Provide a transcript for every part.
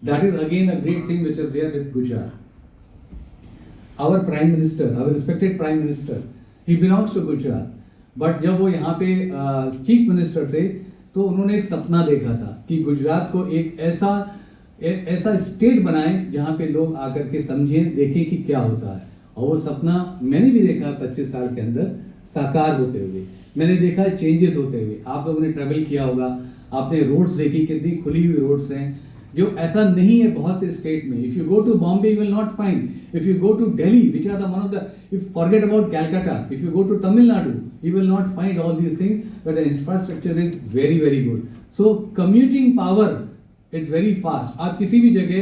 That is again a great thing which is there with Gujarat. Our Prime Minister, our respected Prime Minister, he belongs to Gujarat. But जब वो यहाँ पे chief minister से, तो उन्होंने एक सपना देखा था कि गुजरात को एक ऐसा स्टेट बनाएं जहाँ पे लोग आकर के समझें, देखें कि क्या होता है. और वो सपना मैंने भी देखा 25 साल के अंदर साकार होते हुए. मैंने देखा चेंजेस होते हुए. आप लोगों ने ट्रैवल किया होगा, आपने रोड्स देखी, कितनी खुली हुई रोड्स हैं, जो ऐसा नहीं है बहुत से स्टेट में. If you go to Bombay you will not find. If you go to Delhi which are the one of the, if forget about Calcutta, if you go to Tamil Nadu you will not find all these things, but the infrastructure is very very good. So commuting power it's very fast. आप किसी भी जगह,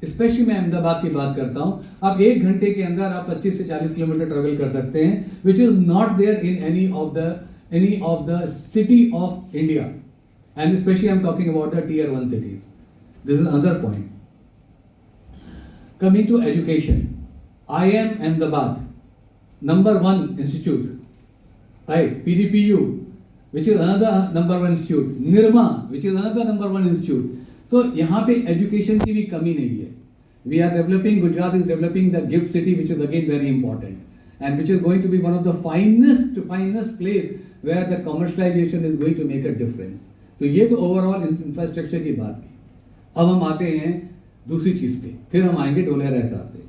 specially मैं अहमदाबाद की बात करता हूँ, आप 1 घंटे के अंदर आप 25 से 40 किलोमीटर ट्रेवल कर सकते हैं, which is not there in any of the city of India, and especially I'm talking about the tier 1 cities. This is another point. Coming to education, IIM Ahmedabad, number 1 institute. Right, PDPU, which is another number 1 institute, Nirma, which is another number 1 institute. So यहाँ पे education की भी कमी नहीं है. We are developing, Gujarat is developing the GIFT City, which is again very important, and which is going to be one of the finest place where the commercialization is going to make a difference. तो ये तो overall infrastructure की बात की. अब हम आते हैं दूसरी चीज़ पे, फिर हम आएंगे ढोलेरा साहब पे.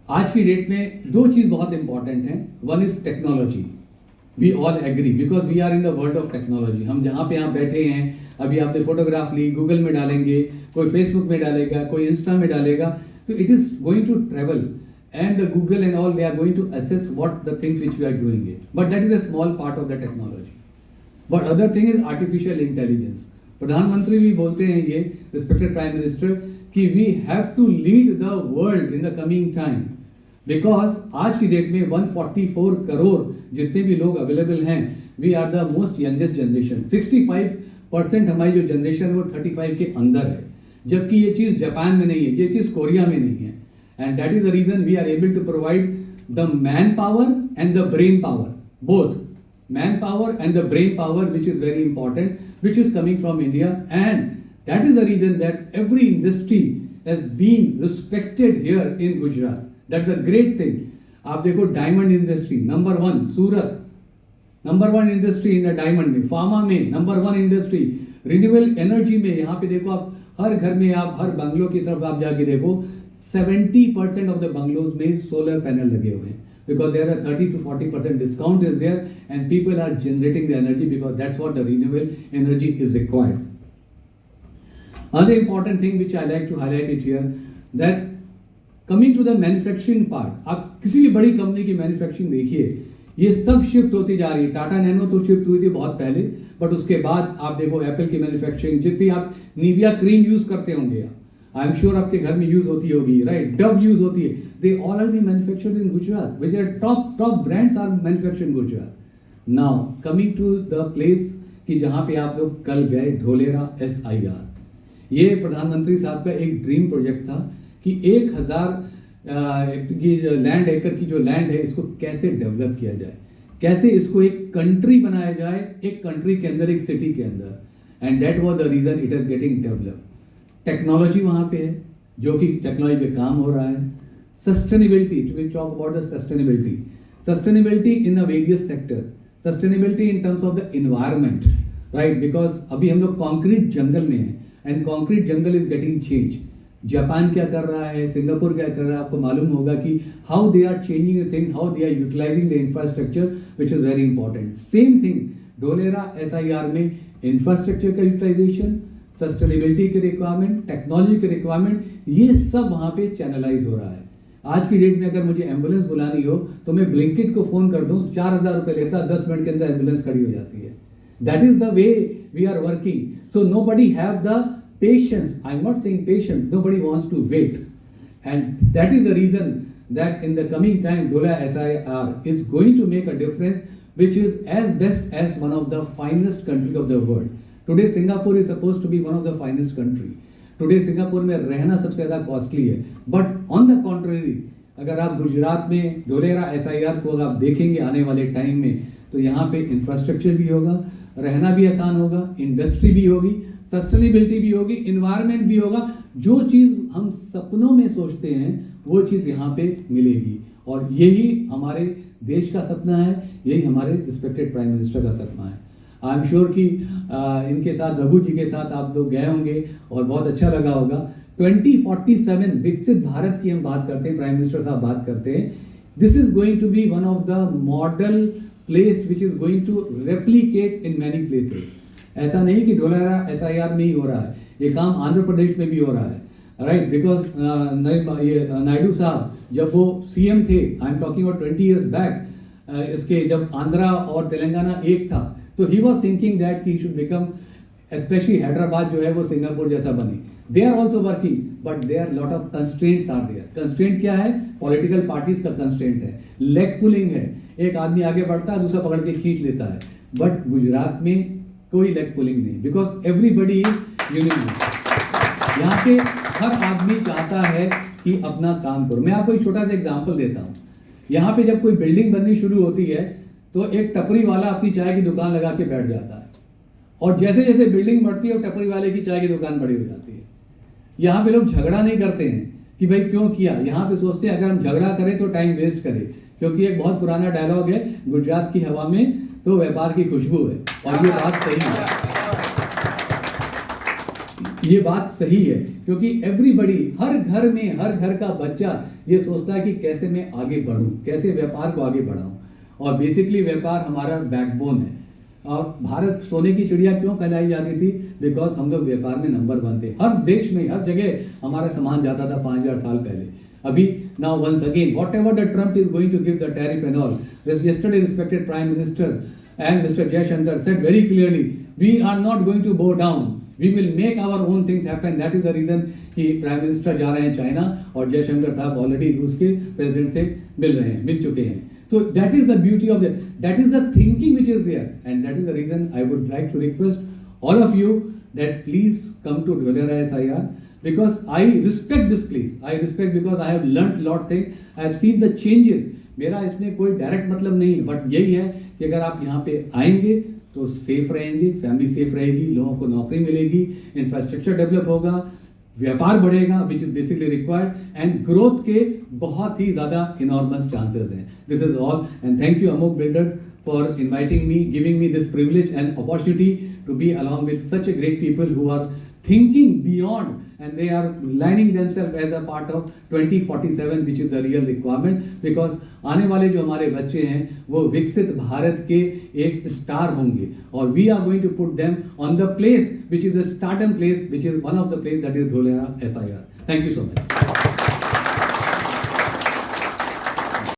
आज की डेट में 2 चीज़ बहुत इंपॉर्टेंट हैं. One is technology. We all agree because we are in the world of technology. हम जहाँ पे यहाँ बैठे हैं, अभी आपने फोटोग्राफ ली, गूगल में डालेंगे, कोई फेसबुक में डालेगा, कोई इंस्टा में डालेगा, तो it is going to travel, and the Google and all they are going to assess what the things which we are doing it. But that is a small part of the technology. But other thing is artificial intelligence. प्रधानमंत्री भी बोलते हैं ये, respected Prime Minister, कि we have to lead the world in the coming time. Because आज की date में 144 करोड़ जितने भी लोग अवेलेबल हैं, we are the most youngest generation. 65% हमारी जो जनरेशन है वो 35 के अंदर है, जबकि ये चीज़ जापान में नहीं है, ये चीज़ कोरिया में नहीं है. And that is the reason we are able to provide the man power and the brain power, both man power and the brain power, which is very important, which is coming from India. And that is the reason that every industry has been respected here in Gujarat. That's a great thing. आप देखो diamond industry number 1 Surat, number 1 industry in diamond में, pharma में number 1 industry, renewable energy में. यहाँ पे देखो आप हर घर में, आप हर बंगलों की तरफ आप जाके देखो, 70% ऑफ द बंगलोज में सोलर पैनल लगे हुए हैं. Because there are 30 to 40% discount is there and people are generating the energy because that's what the renewable energy is required. Another important thing which I like to highlight it here, that coming to the manufacturing part, आप किसी भी बड़ी company की manufacturing देखिए, ये सब shift होती जा रही है. टाटा नैनो तो शिफ्ट हुई थी बहुत पहले, बट उसके बाद आप देखो एप्पल की मैन्युफैक्चरिंग, जितनी आप निविया क्रीम यूज करते होंगे, आई एम श्योर आपके घर में यूज होती होगी, राइट, डव यूज होती है, they all are be manufactured in Gujarat, which are top brands are manufactured in Gujarat. Now coming to the place कि जहाँ पे आप लोग कल गए, ढोलेरा SIR. ये प्रधानमंत्री साहब का एक ड्रीम प्रोजेक्ट था कि 1000 की लैंड एकड़ की जो लैंड है, इसको कैसे डेवलप किया जाए, कैसे इसको एक कंट्री बनाया जाए, एक कंट्री के अंदर, एक सिटी के अंदर. And that was the reason it is getting develop. Technology वहाँ पे है, जो कि टेक्नोलॉजी पे काम हो रहा है. Sustainability, we talk about the sustainability in the various sector, sustainability in terms of the environment, right, because अभी हम लोग कॉन्क्रीट जंगल में हैं and concrete jungle is getting change. Japan क्या कर रहा है, सिंगापुर क्या कर रहा है, आपको मालूम होगा कि how they are changing the thing, how they are utilising the infrastructure, which is very important. Same thing Dholera SIR में इंफ्रास्ट्रक्चर का यूटिलाइजेशन, सस्टेनेबिलिटी के रिक्वायरमेंट, टेक्नोलॉजी के रिक्वायरमेंट, ये सब वहाँ पे चैनलाइज हो रहा है. आज की डेट में अगर मुझे एम्बुलेंस बुलानी हो तो मैं ब्लिंकिट को फ़ोन कर दूँ, 4000 रुपये लेता, 10 मिनट के अंदर एम्बुलेंस खड़ी हो जाती है. That is the way we are working. So nobody have the patience. I'm not saying patient, nobody wants to wait, and that is the reason that in the coming time Dholera SIR is going to make a difference, which is as best as one of the finest country of the world. Today Singapore is supposed to be one of the finest country. Today Singapore में रहना सबसे ज़्यादा costly है, but on the contrary अगर आप गुजरात में Dholera SIR को अगर आप देखेंगे आने वाले टाइम में, तो यहाँ पे इंफ्रास्ट्रक्चर भी होगा, रहना भी आसान होगा, इंडस्ट्री भी होगी, सस्टेनेबिलिटी भी होगी, इन्वायरमेंट भी होगा, जो चीज़ हम सपनों में सोचते हैं वो चीज़ यहाँ पे मिलेगी, और यही हमारे देश का सपना है, यही हमारे रिस्पेक्टेड प्राइम मिनिस्टर का सपना है। आई एम श्योर कि इनके साथ, रघु जी के साथ आप लोग गए होंगे और बहुत अच्छा लगा होगा। 2047 विकसित भारत की हम बात करते हैं, प्राइम मिनिस्टर साहब बात करते हैं। This is going to be one of the model place which is going to replicate in many places. ऐसा नहीं कि ढोलारा SIR में ही हो रहा है, ये काम आंध्र प्रदेश में भी हो रहा है, राइट। बिकॉज नायडू साहब जब वो CM थे, I am talking about 20 years back, इसके जब आंध्रा और तेलंगाना एक था, तो he was thinking that he should become, specially Hyderabad जो है वो सिंगापुर जैसा बने। They are also working, but they are lot of constraints are there. Constraint क्या है? पॉलिटिकल पार्टीज का कंस्ट्रेंट है, लेग पुलिंग है, एक आदमी आगे बढ़ता है, दूसरा पकड़ के खींच लेता है। बट गुजरात में कोई लेग पुलिंग नहीं, बिकॉज एवरीबडी इज यूनियन। यहाँ पे हर आदमी चाहता है कि अपना काम करो। मैं आपको एक छोटा सा एग्जाम्पल देता हूँ। यहाँ पे जब कोई बिल्डिंग बननी शुरू होती है तो एक टपरी वाला अपनी चाय की दुकान लगा के बैठ जाता है, और जैसे जैसे बिल्डिंग बढ़ती है टपरी वाले की चाय की दुकान बड़ी हो जाती है। यहाँ पे लोग झगड़ा नहीं करते हैं कि भाई क्यों किया, यहाँ पे सोचते हैं अगर हम झगड़ा करें तो टाइम वेस्ट करें, क्योंकि एक बहुत पुराना डायलॉग है, गुजरात की हवा में तो व्यापार की खुशबू है, और ये बात सही है। ये बात सही है, क्योंकि एवरीबडी, हर घर में, हर घर का बच्चा ये सोचता है कि कैसे मैं आगे बढ़ूं, कैसे व्यापार को आगे बढ़ाऊं। और बेसिकली व्यापार हमारा बैकबोन है। और भारत सोने की चिड़िया क्यों कहलाई जाती थी? बिकॉज हम लोग व्यापार में नंबर 1 थे। हर देश में, हर जगह हमारा सामान जाता था 5000 साल पहले। अभी now once again whatever the Trump is going to give the tariff and all, yesterday respected Prime Minister and Mr. Jaishankar said very clearly, we are not going to bow down, we will make our own things happen. That is the reason कि prime minister जा रहे हैं China, और जयशंकर साहब already रूस के president से मिल चुके हैं। तो that is the beauty of that is the thinking which is there, and that is the reason I would like to request all of you that please come to Dholera SIR, because I respect this place. I respect because I have learnt lot things. I have seen the changes. मेरा इसमें कोई direct मतलब नहीं है, but यही है कि अगर आप यहाँ पे आएंगे तो सेफ रहेंगे, फैमिली सेफ रहेगी, लोगों को नौकरी मिलेगी, इंफ्रास्ट्रक्चर डेवलप होगा, व्यापार बढ़ेगा, which is basically required, and growth के बहुत ही ज़्यादा इनॉर्मस चांसेस हैं। This is all, and thank you Amok builders for inviting me, giving me this privilege and opportunity to be along with such a great people who are thinking beyond, and they are lining themselves as a part of 2047, which is the real requirement, because आने वाले जो हमारे बच्चे हैं वो विकसित भारत के एक स्टार होंगे, और we are going to put them on the place which is a stardom place, which is one of the place that is Dholera SIR. Thank you so much.